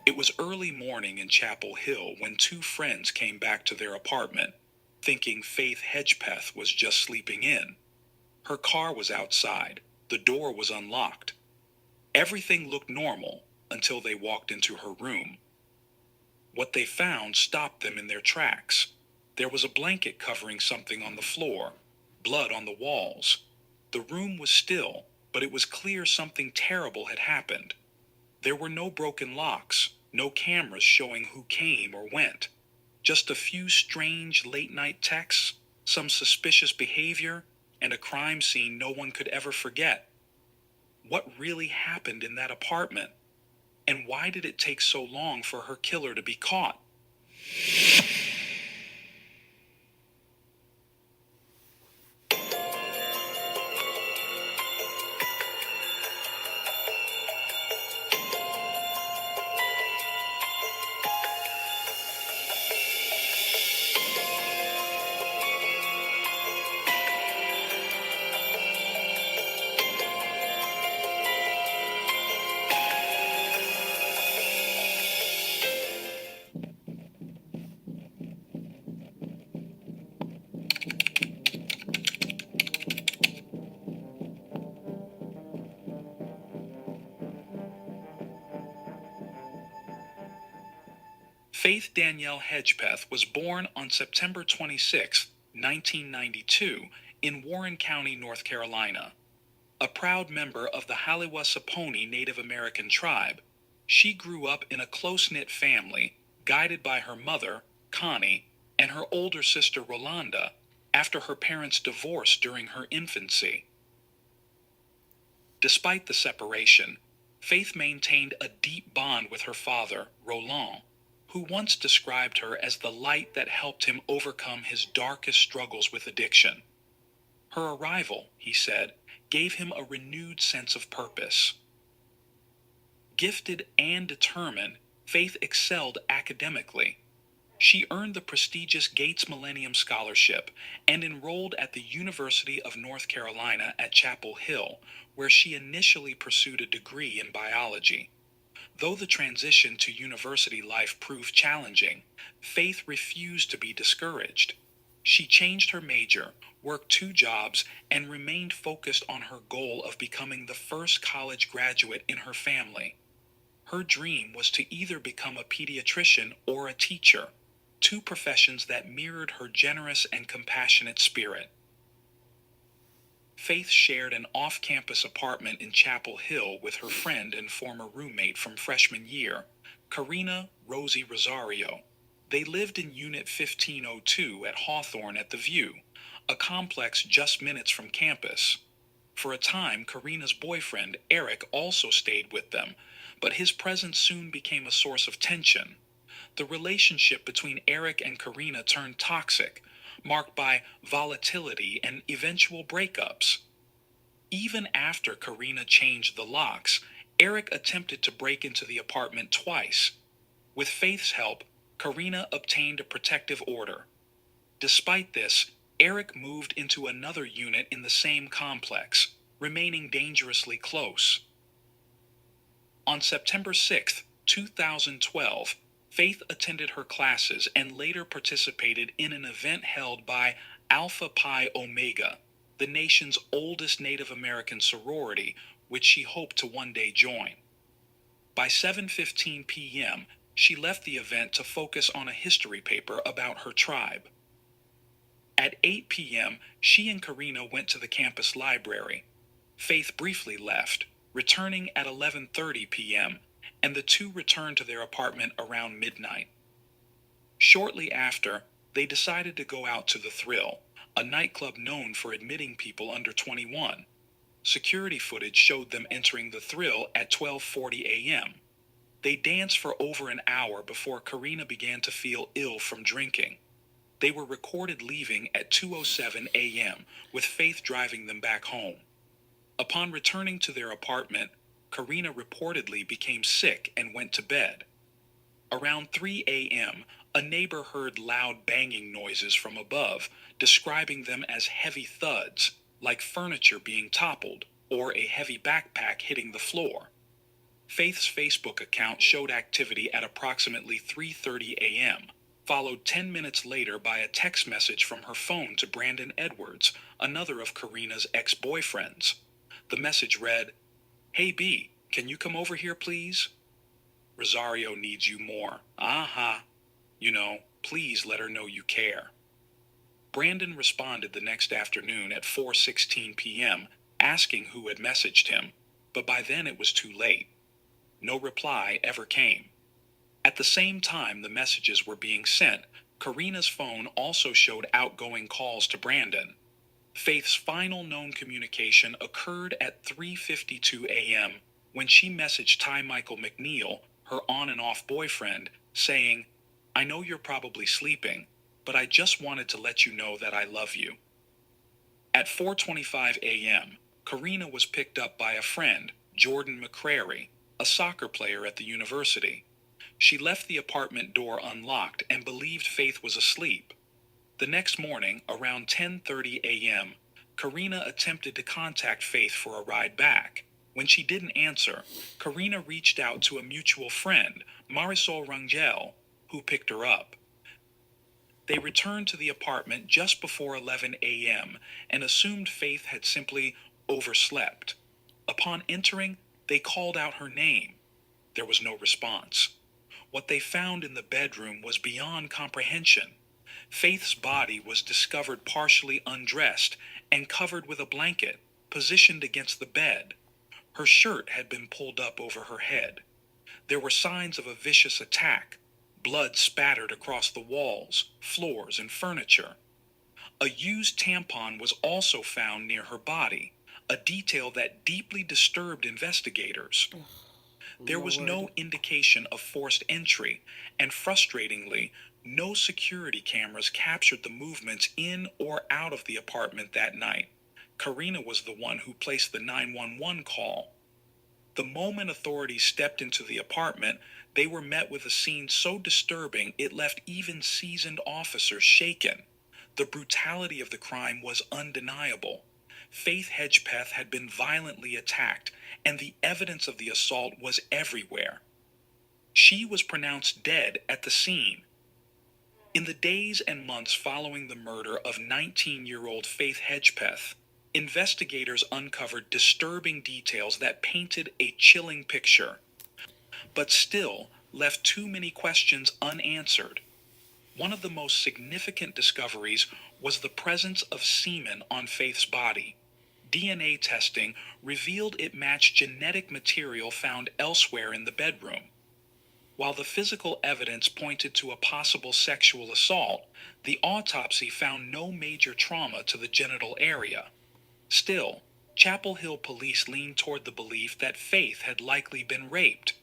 It was early morning in Chapel Hill when two friends came back to their apartment, thinking Faith Hedgepeth was just sleeping in. Her car was outside, the door was unlocked. Everything looked normal until they walked into her room. What they found stopped them in their tracks. There was a blanket covering something on the floor, blood on the walls. The room was still, but it was clear something terrible had happened. There were no broken locks, no cameras showing who came or went. Just a few strange late-night texts, some suspicious behavior, and a crime scene no one could ever forget. What really happened in that apartment? And why did it take so long for her killer to be caught? Faith Danielle Hedgepeth was born on September 26, 1992, in Warren County, North Carolina. A proud member of the Halliwasaponi Native American tribe, she grew up in a close-knit family, guided by her mother, Connie, and her older sister, Rolanda, after her parents divorced during her infancy. Despite the separation, Faith maintained a deep bond with her father, Roland, who once described her as the light that helped him overcome his darkest struggles with addiction. Her arrival, he said, gave him a renewed sense of purpose. Gifted and determined, Faith excelled academically. She earned the prestigious Gates Millennium Scholarship and enrolled at the University of North Carolina at Chapel Hill, where she initially pursued a degree in biology. Though the transition to university life proved challenging, Faith refused to be discouraged. She changed her major, worked 2 jobs, and remained focused on her goal of becoming the first college graduate in her family. Her dream was to either become a pediatrician or a teacher, 2 professions that mirrored her generous and compassionate spirit. Faith shared an off-campus apartment in Chapel Hill with her friend and former roommate from freshman year, Karina Rosie Rosario. They lived in Unit 1502 at Hawthorne at the View, a complex just minutes from campus. For a time, Karina's boyfriend, Eric, also stayed with them, but his presence soon became a source of tension. The relationship between Eric and Karina turned toxic, marked by volatility and eventual breakups. Even after Karina changed the locks, Eric attempted to break into the apartment twice. With Faith's help, Karina obtained a protective order. Despite this, Eric moved into another unit in the same complex, remaining dangerously close. On September 6, 2012, Faith attended her classes and later participated in an event held by Alpha Pi Omega, the nation's oldest Native American sorority, which she hoped to one day join. By 7:15 p.m., she left the event to focus on a history paper about her tribe. At 8 p.m., she and Karina went to the campus library. Faith briefly left, returning at 11:30 p.m., and the two returned to their apartment around midnight. Shortly after, they decided to go out to the Thrill, a nightclub known for admitting people under 21. Security footage showed them entering the Thrill at 12:40 a.m. They danced for over an hour before Karina began to feel ill from drinking. They were recorded leaving at 2:07 a.m., with Faith driving them back home. Upon returning to their apartment, Karina reportedly became sick and went to bed. Around 3 a.m., A neighbor heard loud banging noises from above, describing them as heavy thuds, like furniture being toppled or a heavy backpack hitting the floor. Faith's Facebook account showed activity at approximately 3:30 a.m., followed 10 minutes later by a text message from her phone to Brandon Edwards, another of Karina's ex-boyfriends. The message read, "Hey B, can you come over here please? Rosario needs you more. Aha. Please let her know you care." Brandon responded the next afternoon at 4:16 p.m., asking who had messaged him, but by then it was too late. No reply ever came. At the same time the messages were being sent, Karina's phone also showed outgoing calls to Brandon. Faith's final known communication occurred at 3:52 a.m. when she messaged Ty Michael McNeil, her on and off boyfriend, saying, "I know you're probably sleeping, but I just wanted to let you know that I love you." At 4:25 a.m., Karina was picked up by a friend, Jordan McCrary, a soccer player at the university. She left the apartment door unlocked and believed Faith was asleep. The next morning, around 10:30 a.m., Karina attempted to contact Faith for a ride back. When she didn't answer, Karina reached out to a mutual friend, Marisol Rangel, who picked her up. They returned to the apartment just before 11 a.m. and assumed Faith had simply overslept. Upon entering, they called out her name. There was no response. What they found in the bedroom was beyond comprehension. Faith's body was discovered partially undressed and covered with a blanket, positioned against the bed. Her shirt had been pulled up over her head. There were signs of a vicious attack. Blood spattered across the walls, floors, and furniture. A used tampon was also found near her body, a detail that deeply disturbed investigators. There was no indication of forced entry, and frustratingly, no security cameras captured the movements in or out of the apartment that night. Karina was the one who placed the 911 call. The moment authorities stepped into the apartment, they were met with a scene so disturbing it left even seasoned officers shaken. The brutality of the crime was undeniable. Faith Hedgepeth had been violently attacked, and the evidence of the assault was everywhere. She was pronounced dead at the scene. In the days and months following the murder of 19-year-old Faith Hedgepeth, investigators uncovered disturbing details that painted a chilling picture, but still left too many questions unanswered. One of the most significant discoveries was the presence of semen on Faith's body. DNA testing revealed it matched genetic material found elsewhere in the bedroom. While the physical evidence pointed to a possible sexual assault, the autopsy found no major trauma to the genital area. Still, Chapel Hill police leaned toward the belief that Faith had likely been raped,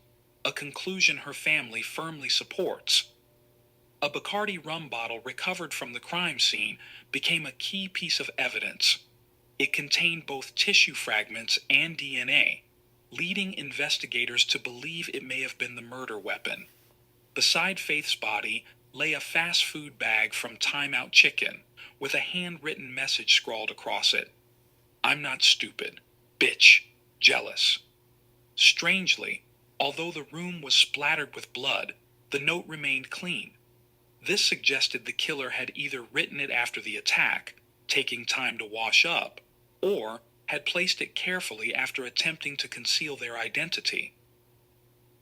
a conclusion her family firmly supports. A Bacardi rum bottle recovered from the crime scene became a key piece of evidence. It contained both tissue fragments and DNA, leading investigators to believe it may have been the murder weapon. Beside Faith's body lay a fast food bag from Time Out Chicken, with a handwritten message scrawled across it. "I'm not stupid. Bitch. Jealous." Strangely, although the room was splattered with blood, the note remained clean. This suggested the killer had either written it after the attack, taking time to wash up, or had placed it carefully after attempting to conceal their identity.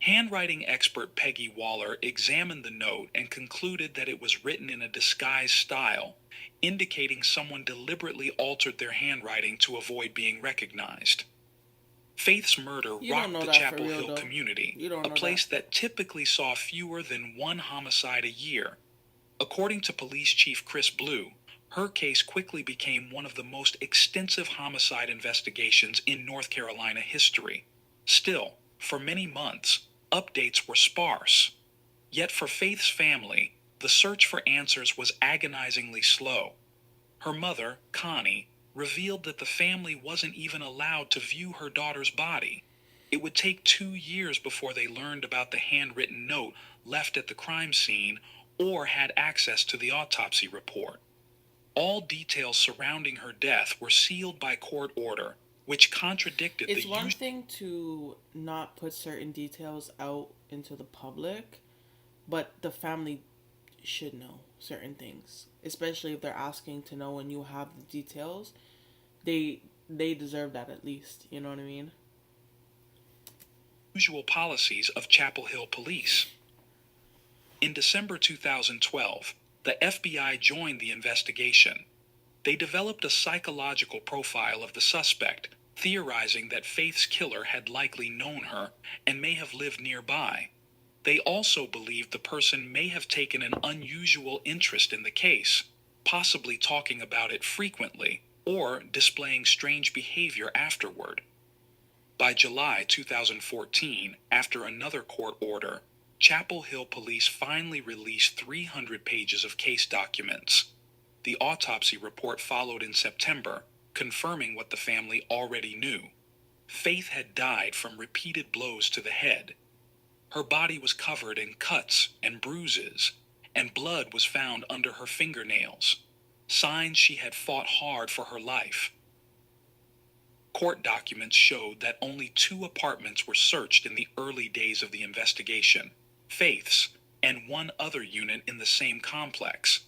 Handwriting expert Peggy Waller examined the note and concluded that it was written in a disguised style, indicating someone deliberately altered their handwriting to avoid being recognized. Faith's murder rocked the Chapel Hill community, a place that typically saw fewer than one homicide a year. According to Police Chief Chris Blue, her case quickly became one of the most extensive homicide investigations in North Carolina history. Still, for many months, updates were sparse. Yet for Faith's family, the search for answers was agonizingly slow. Her mother, Connie, revealed that the family wasn't even allowed to view her daughter's body. It would take 2 years before they learned about the handwritten note left at the crime scene or had access to the autopsy report. All details surrounding her death were sealed by court order, which contradicted the It's one usual. thing to not put certain details out into the public, but the family should know certain things, especially if they're asking to know and you have the details. They deserve that at least. You know what I mean? Usual policies of Chapel Hill Police. In December 2012, the FBI joined the investigation. They developed a psychological profile of the suspect, theorizing that Faith's killer had likely known her and may have lived nearby. They also believed the person may have taken an unusual interest in the case, possibly talking about it frequently or displaying strange behavior afterward. By July 2014, after another court order, Chapel Hill Police finally released 300 pages of case documents. The autopsy report followed in September, confirming what the family already knew. Faith had died from repeated blows to the head. Her body was covered in cuts and bruises, and blood was found under her fingernails, signs she had fought hard for her life. Court documents showed that only 2 apartments were searched in the early days of the investigation, Faith's, and one other unit in the same complex.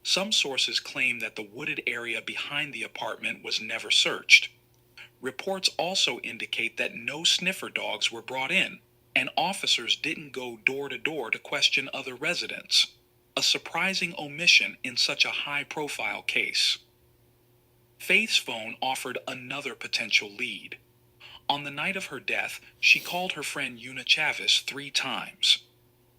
Some sources claim that the wooded area behind the apartment was never searched. Reports also indicate that no sniffer dogs were brought in, and officers didn't go door to door to question other residents, a surprising omission in such a high-profile case. Faith's phone offered another potential lead. On the night of her death, she called her friend Una Chavez 3 times.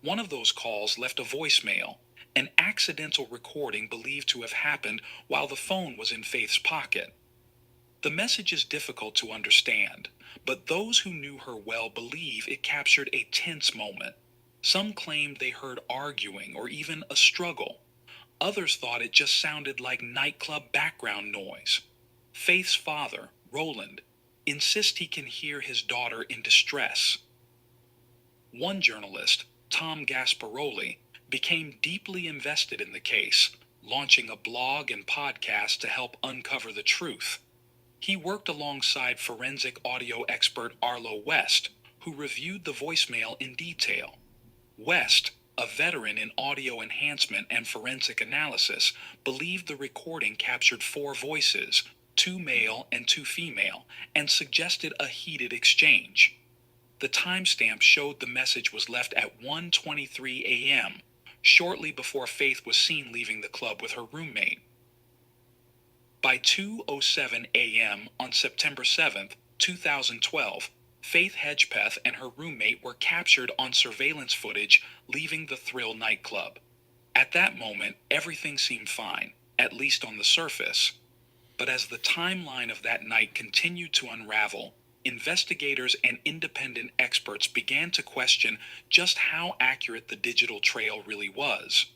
One of those calls left a voicemail, an accidental recording believed to have happened while the phone was in Faith's pocket. The message is difficult to understand, but those who knew her well believe it captured a tense moment. Some claimed they heard arguing or even a struggle. Others thought it just sounded like nightclub background noise. Faith's father, Roland, insists he can hear his daughter in distress. One journalist, Tom Gasparoli, became deeply invested in the case, launching a blog and podcast to help uncover the truth. He worked alongside forensic audio expert Arlo West, who reviewed the voicemail in detail. West, a veteran in audio enhancement and forensic analysis, believed the recording captured 4 voices, 2 male and 2 female, and suggested a heated exchange. The timestamp showed the message was left at 1:23 a.m., shortly before Faith was seen leaving the club with her roommate. By 2:07 a.m. on September 7, 2012, Faith Hedgepeth and her roommate were captured on surveillance footage leaving the Thrill nightclub. At that moment, everything seemed fine, at least on the surface. But as the timeline of that night continued to unravel, investigators and independent experts began to question just how accurate the digital trail really was.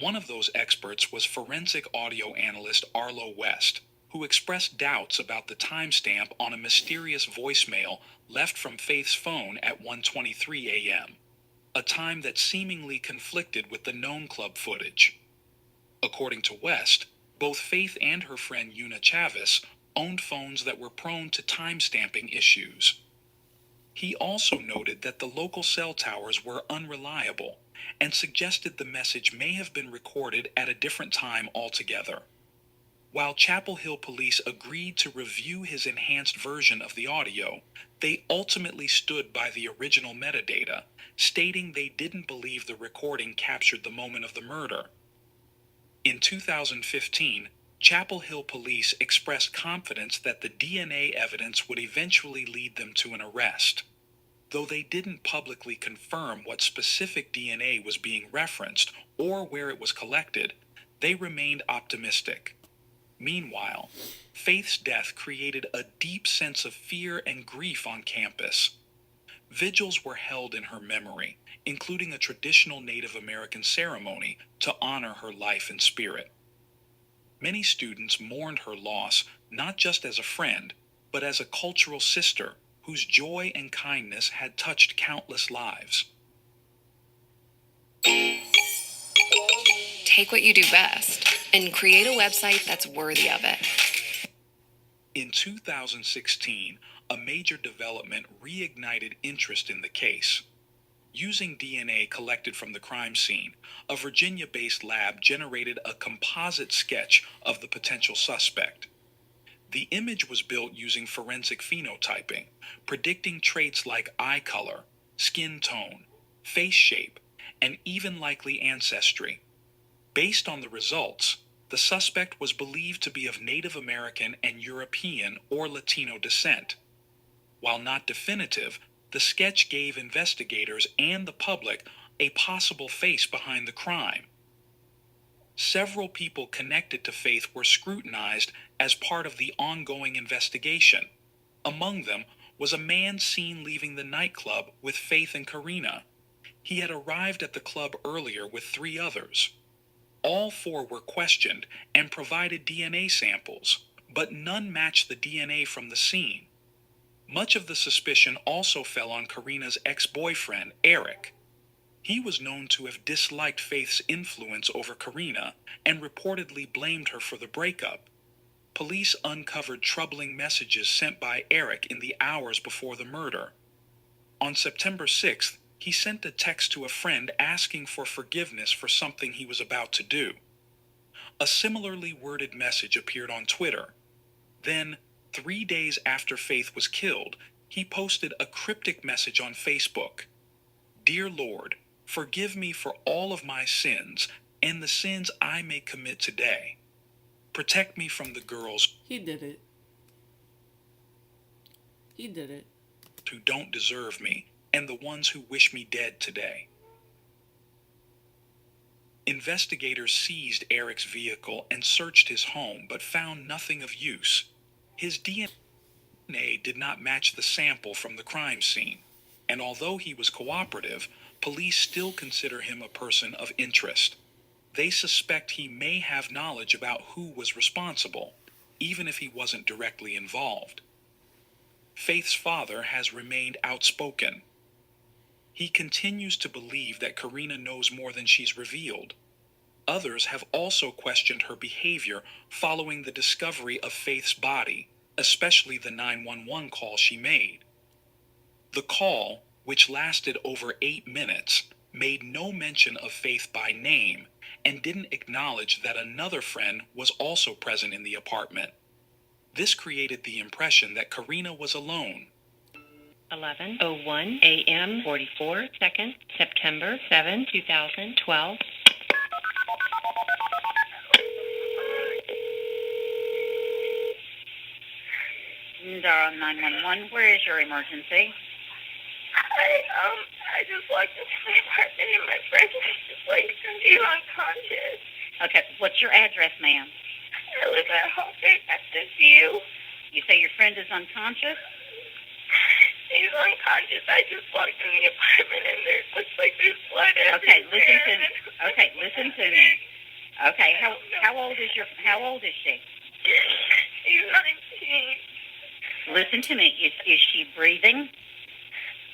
One of those experts was forensic audio analyst Arlo West, who expressed doubts about the timestamp on a mysterious voicemail left from Faith's phone at 1:23 a.m., a time that seemingly conflicted with the known club footage. According to West, both Faith and her friend Una Chavez owned phones that were prone to timestamping issues. He also noted that the local cell towers were unreliable and suggested the message may have been recorded at a different time altogether. While Chapel Hill Police agreed to review his enhanced version of the audio, they ultimately stood by the original metadata, stating they didn't believe the recording captured the moment of the murder. In 2015, Chapel Hill Police expressed confidence that the DNA evidence would eventually lead them to an arrest. Though they didn't publicly confirm what specific DNA was being referenced or where it was collected, they remained optimistic. Meanwhile, Faith's death created a deep sense of fear and grief on campus. Vigils were held in her memory, including a traditional Native American ceremony to honor her life and spirit. Many students mourned her loss not just as a friend, but as a cultural sister whose joy and kindness had touched countless lives. take what you do best and create a website that's worthy of it. In 2016, a major development reignited interest in the case. Using DNA collected from the crime scene, a Virginia-based lab generated a composite sketch of the potential suspect. The image was built using forensic phenotyping, predicting traits like eye color, skin tone, face shape, and even likely ancestry. Based on the results, the suspect was believed to be of Native American and European or Latino descent. While not definitive, the sketch gave investigators and the public a possible face behind the crime. Several people connected to Faith were scrutinized as part of the ongoing investigation. Among them was a man seen leaving the nightclub with Faith and Karina. He had arrived at the club earlier with 3 others. All 4 were questioned and provided DNA samples, but none matched the DNA from the scene. Much of the suspicion also fell on Karina's ex-boyfriend, Eric. He was known to have disliked Faith's influence over Karina and reportedly blamed her for the breakup. Police uncovered troubling messages sent by Eric in the hours before the murder. On September 6th, he sent a text to a friend asking for forgiveness for something he was about to do. A similarly worded message appeared on Twitter. Then, 3 days after Faith was killed, he posted a cryptic message on Facebook. "Dear Lord, forgive me for all of my sins and the sins I may commit today. Protect me from the girls He did it. He did it. who don't deserve me and the ones who wish me dead today." Investigators seized Eric's vehicle and searched his home, but found nothing of use. His DNA did not match the sample from the crime scene, and although he was cooperative, police still consider him a person of interest. They suspect he may have knowledge about who was responsible, even if he wasn't directly involved. Faith's father has remained outspoken. He continues to believe that Karina knows more than she's revealed. Others have also questioned her behavior following the discovery of Faith's body, especially the 911 call she made. The call, which lasted over 8 minutes, made no mention of Faith by name and didn't acknowledge that another friend was also present in the apartment. This created the impression that Karina was alone. 11:01 a.m. 44 seconds, September 7, 2012. Durham 911, where is your emergency? I just walked into my apartment and my friend is just she's unconscious. Okay, what's your address, ma'am? I live at Hawkeye at this view. You say your friend is unconscious? She's unconscious. I just walked in the apartment and there looks like there's blood everywhere. Okay, listen to me. Okay, listen to me. Okay, how old is she? She's 19. Listen to me. Is she breathing?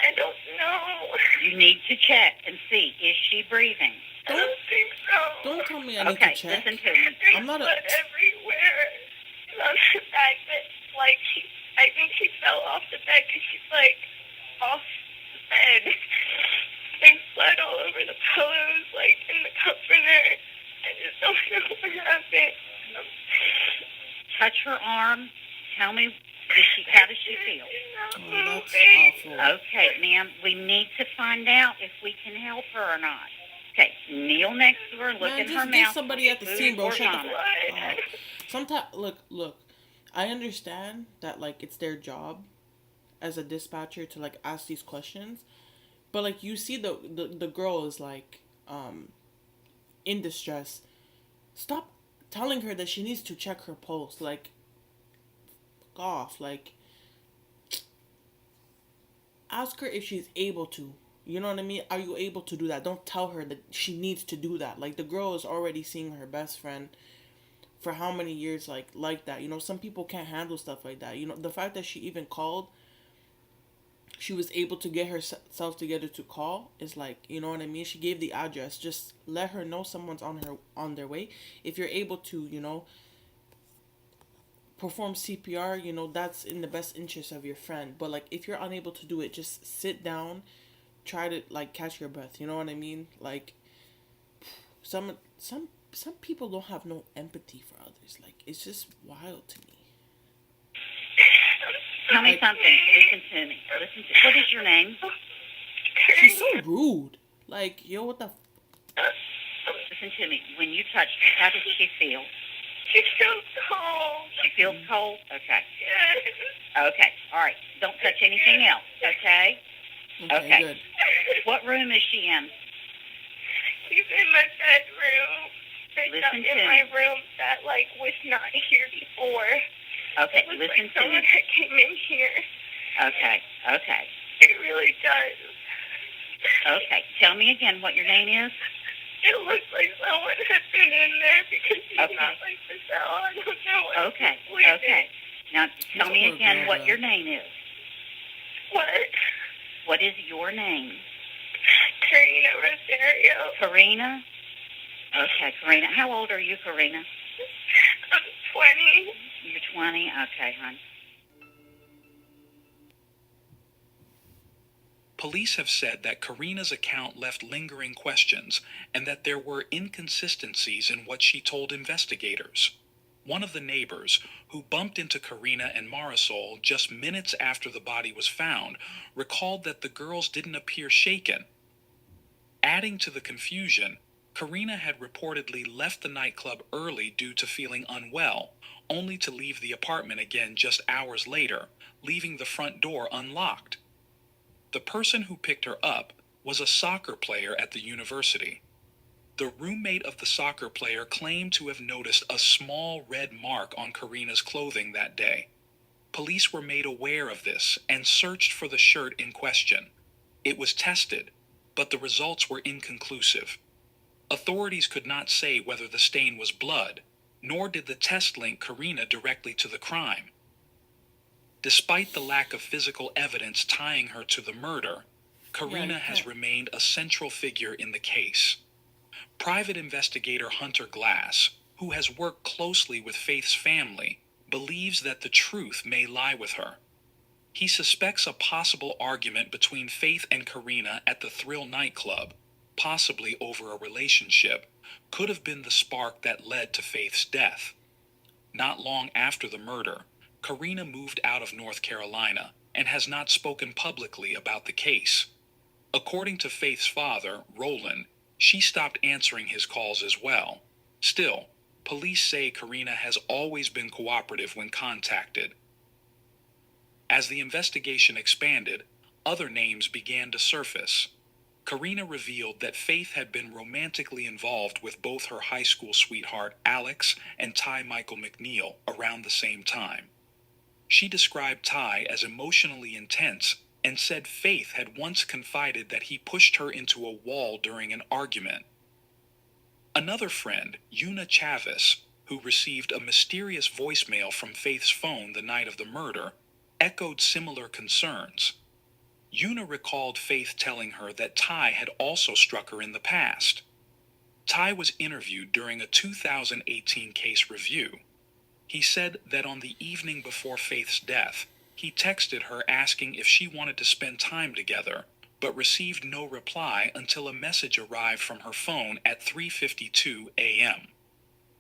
I don't know. You need to check and see. Is she breathing? I don't think so. Don't tell me I need Okay, to check. listen to me. There's I'm not a... blood everywhere. And on the back that, I think she fell off the bed because she's, off the bed. There's blood all over the pillows, in the comforter. I just don't know what happened. Touch her arm. Tell me, how does she feel? Oh, that's awful. Okay, ma'am, we need to find out if we can help her or not. Okay, kneel next to her, look in her mouth. Get somebody at the scene, bro. Shut the vomit. fuck up. Sometimes, look. I understand that, it's their job as a dispatcher to, ask these questions. But, you see the girl is, in distress. Stop telling her that she needs to check her pulse. Fuck off. Ask her if she's able to. You know what I mean? Are you able to do that? Don't tell her that she needs to do that. The girl is already seeing her best friend for how many years, like that. Some people can't handle stuff like that. The fact that she even called, she was able to get herself together to call is like, you know what I mean? She gave the address. Just let her know someone's on their way. If you're able to, perform CPR, that's in the best interest of your friend. But like if you're unable to do it, just sit down, try to like catch your breath. You know what I mean? Like some people don't have no empathy for others. Like it's just wild to me. Tell me something. Listen to me. What is your name? She's so rude. Like, yo, what the Listen to me. When you touched her, how did she feel? She feels cold. She feels cold? Okay. Yes. Okay. All right. Don't touch anything else, okay? Okay, good. What room is she in? She's in my bedroom. Listen to in my room that, like, was not here before. Okay, It was listen like to someone me. that came in here. Okay. It really does. Okay. Tell me again what your name is. It looks like someone had been in there because she's Okay. not like the cell. I don't know what Okay. she's sleeping. Okay. Now, tell me Poor again girl, what though. your name is. What? What is your name? Karina Rosario. Karina? Okay, Karina. How old are you, Karina? I'm 20. You're 20? Okay, hon. Police have said that Karina's account left lingering questions and that there were inconsistencies in what she told investigators. One of the neighbors, who bumped into Karina and Marisol just minutes after the body was found, recalled that the girls didn't appear shaken. Adding to the confusion, Karina had reportedly left the nightclub early due to feeling unwell, only to leave the apartment again just hours later, leaving the front door unlocked. The person who picked her up was a soccer player at the university. The roommate of the soccer player claimed to have noticed a small red mark on Karina's clothing that day. Police were made aware of this and searched for the shirt in question. It was tested, but the results were inconclusive. Authorities could not say whether the stain was blood, nor did the test link Karina directly to the crime. Despite the lack of physical evidence tying her to the murder, Karina has remained a central figure in the case. Private investigator Hunter Glass, who has worked closely with Faith's family, believes that the truth may lie with her. He suspects a possible argument between Faith and Karina at the Thrill nightclub, possibly over a relationship, could have been the spark that led to Faith's death. Not long after the murder, Karina moved out of North Carolina and has not spoken publicly about the case. According to Faith's father, Roland, she stopped answering his calls as well. Still, police say Karina has always been cooperative when contacted. As the investigation expanded, other names began to surface. Karina revealed that Faith had been romantically involved with both her high school sweetheart, Alex, and Ty Michael McNeil around the same time. She described Ty as emotionally intense and said Faith had once confided that he pushed her into a wall during an argument. Another friend, Una Chavis, who received a mysterious voicemail from Faith's phone the night of the murder, echoed similar concerns. Una recalled Faith telling her that Ty had also struck her in the past. Ty was interviewed during a 2018 case review. He said that on the evening before Faith's death, he texted her asking if she wanted to spend time together, but received no reply until a message arrived from her phone at 3:52 a.m.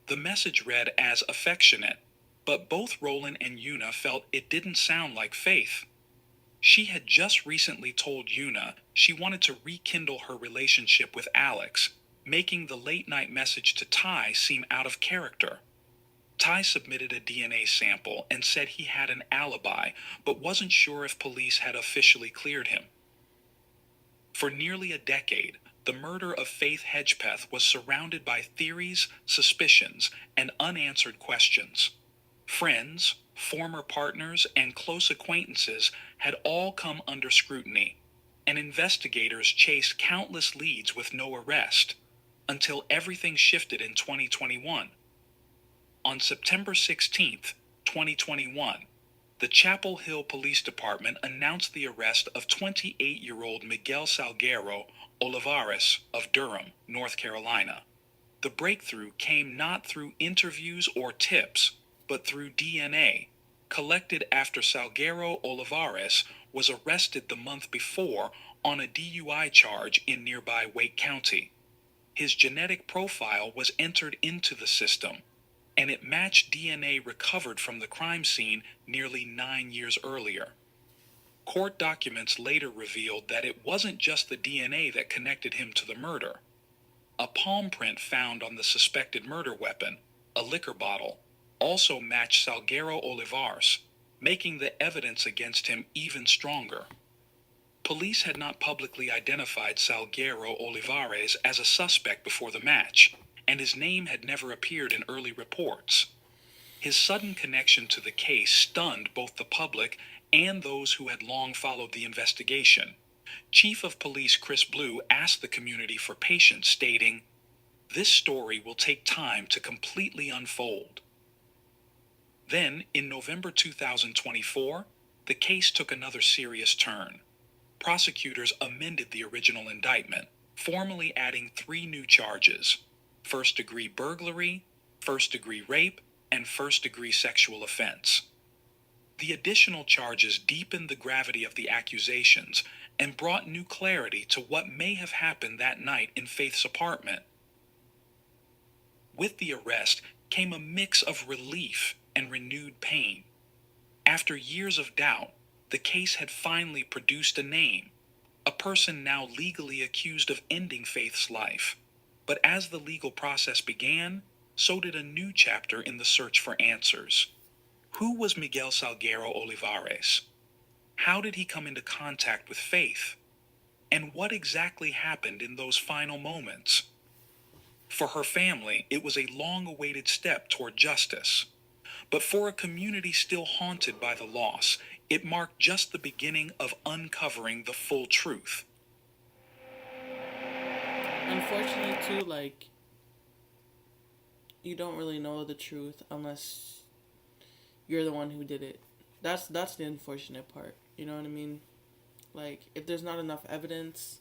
The message read as affectionate, but both Roland and Una felt it didn't sound like Faith. She had just recently told Una she wanted to rekindle her relationship with Alex, making the late-night message to Ty seem out of character. Ty submitted a DNA sample and said he had an alibi, but wasn't sure if police had officially cleared him. For nearly a decade, the murder of Faith Hedgepeth was surrounded by theories, suspicions, and unanswered questions. Friends, former partners, and close acquaintances had all come under scrutiny, and investigators chased countless leads with no arrest, until everything shifted in 2021. On September 16, 2021, the Chapel Hill Police Department announced the arrest of 28-year-old Miguel Salguero Olivares of Durham, North Carolina. The breakthrough came not through interviews or tips, but through DNA, collected after Salguero Olivares was arrested the month before on a DUI charge in nearby Wake County. His genetic profile was entered into the system, and it matched DNA recovered from the crime scene nearly 9 years earlier. Court documents later revealed that it wasn't just the DNA that connected him to the murder. A palm print found on the suspected murder weapon, a liquor bottle, also matched Salguero Olivares, making the evidence against him even stronger. Police had not publicly identified Salguero Olivares as a suspect before the match, and his name had never appeared in early reports. His sudden connection to the case stunned both the public and those who had long followed the investigation. Chief of Police Chris Blue asked the community for patience, stating, "This story will take time to completely unfold." Then, in November 2024, the case took another serious turn. Prosecutors amended the original indictment, formally adding 3 new charges: first-degree burglary, first-degree rape, and first-degree sexual offense. The additional charges deepened the gravity of the accusations and brought new clarity to what may have happened that night in Faith's apartment. With the arrest came a mix of relief and renewed pain. After years of doubt, the case had finally produced a name, a person now legally accused of ending Faith's life. But as the legal process began, so did a new chapter in the search for answers. Who was Miguel Salguero Olivares? How did he come into contact with Faith? And what exactly happened in those final moments? For her family, it was a long-awaited step toward justice. But for a community still haunted by the loss, it marked just the beginning of uncovering the full truth. Unfortunately, too, like, you don't really know the truth unless you're the one who did it. That's the unfortunate part. You know what I mean? Like, if there's not enough evidence,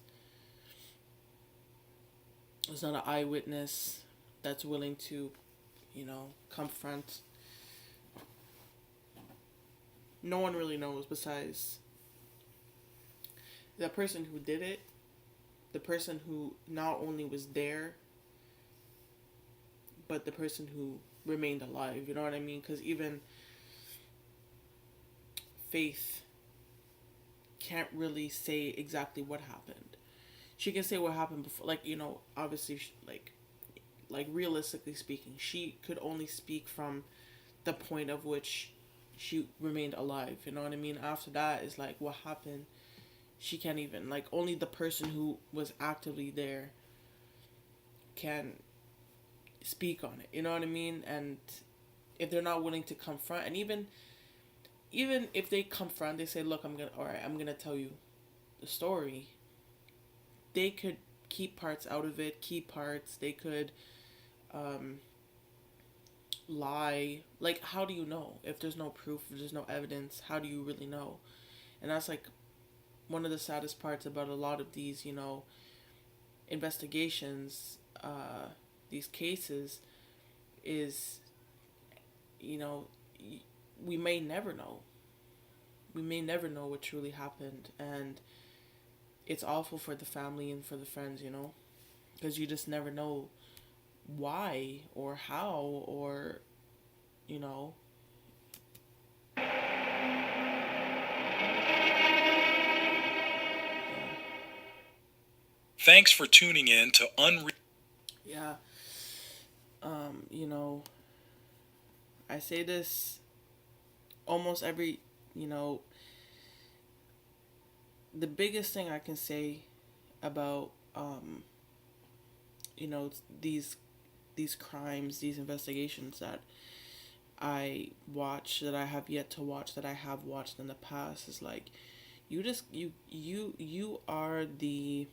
there's not an eyewitness that's willing to, confront. No one really knows besides the person who did it, the person who not only was there, but the person who remained alive. You know what I mean? Because even Faith can't really say exactly what happened. She can say what happened before, like, obviously, like realistically speaking, she could only speak from the point of which she remained alive. You know what I mean? After that is like what happened. She can't even, like, only the person who was actively there can speak on it. You know what I mean? And if they're not willing to confront, and even if they confront, they say, "Look, I'm gonna tell you the story." They could keep parts out of it, they could lie. Like, how do you know if there's no proof, if there's no evidence? How do you really know? And that's like one of the saddest parts about a lot of these, investigations, these cases, is, we may never know. We may never know what truly happened, and it's awful for the family and for the friends, because you just never know why or how or, Thanks for tuning in to Yeah. I say this almost every, the biggest thing I can say about, these crimes, these investigations that I watch, that I have yet to watch, that I have watched in the past, is like, you are the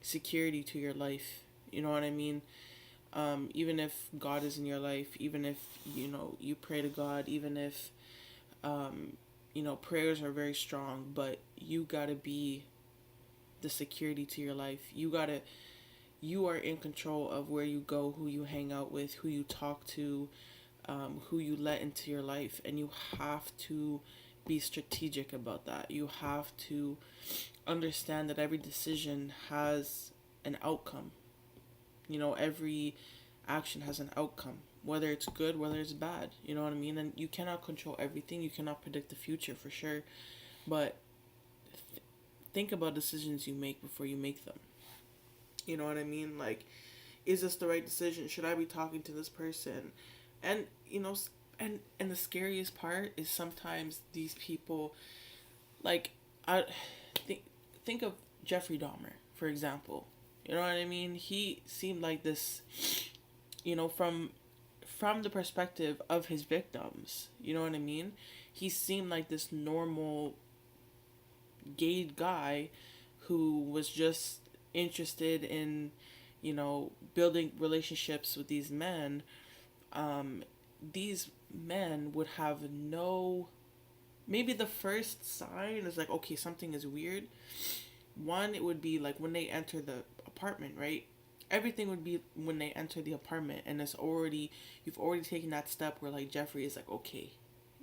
security to your life. You know what I mean? Even if God is in your life, even if, you pray to God, even if You know, prayers are very strong, but you gotta be the security to your life. You are in control of where you go, who you hang out with, who you talk to, who you let into your life, and you have to be strategic about that. You have to understand that every decision has an outcome. You know, every action has an outcome, whether it's good, whether it's bad. You know what I mean? And you cannot control everything. You cannot predict the future for sure, but think about decisions you make before you make them. You know what I mean? Like, is this the right decision? Should I be talking to this person? And you know, and the scariest part is sometimes these people, like, I think of Jeffrey Dahmer, for example. You know what I mean? He seemed like this, you know, from the perspective of his victims. You know what I mean? He seemed like this normal gay guy who was just interested in, you know, building relationships with these men. These men would have no, maybe the first sign is like, okay, something is weird. One, it would be like when they enter the apartment, right? Everything would be when they enter the apartment, and you've already taken that step where like Jeffrey is like, okay,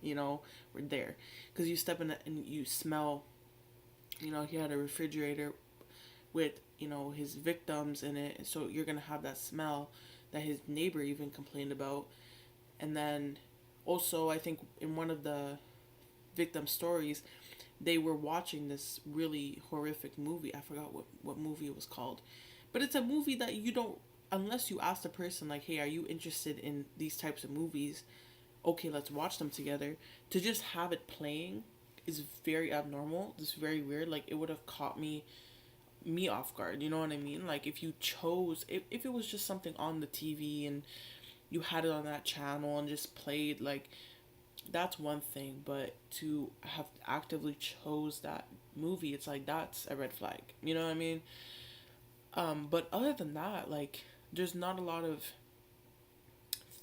you know, we're there, because you step in and you smell, you know, he had a refrigerator with, you know, his victims in it, and so you're gonna have that smell that his neighbor even complained about. And then also, I think in one of the victim stories, they were watching this really horrific movie. I forgot what movie it was called, but it's a movie that you don't, unless you ask the person like, hey, are you interested in these types of movies, okay, let's watch them together. To just have it playing is very abnormal. It's very weird. Like, it would have caught me off guard. You know what I mean? Like, if you chose, if it was just something on the TV and you had it on that channel and just played, like, that's one thing. But to have actively chose that movie, it's like, that's a red flag. You know what I mean? But other than that, like, there's not a lot of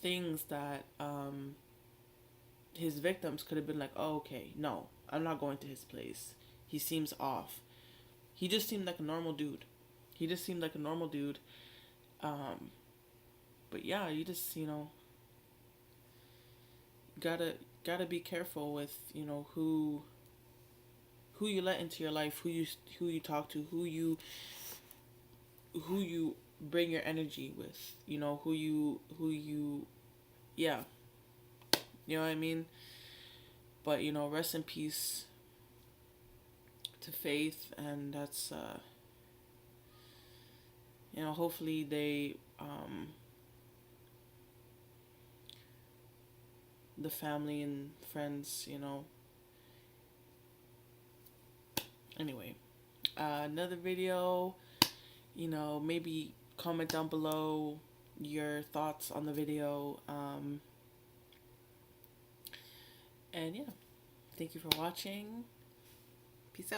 things that his victims could have been like, oh, okay, no, I'm not going to his place. He seems off. He just seemed like a normal dude. But yeah, you just, you know, gotta be careful with, you know, who you let into your life, who you talk to, who you bring your energy with, you know, who you yeah, you know what I mean? But, you know, rest in peace to Faith, and that's you know, hopefully they the family and friends, you know. Anyway, another video, you know, maybe comment down below your thoughts on the video, and yeah, thank you for watching. Peace out.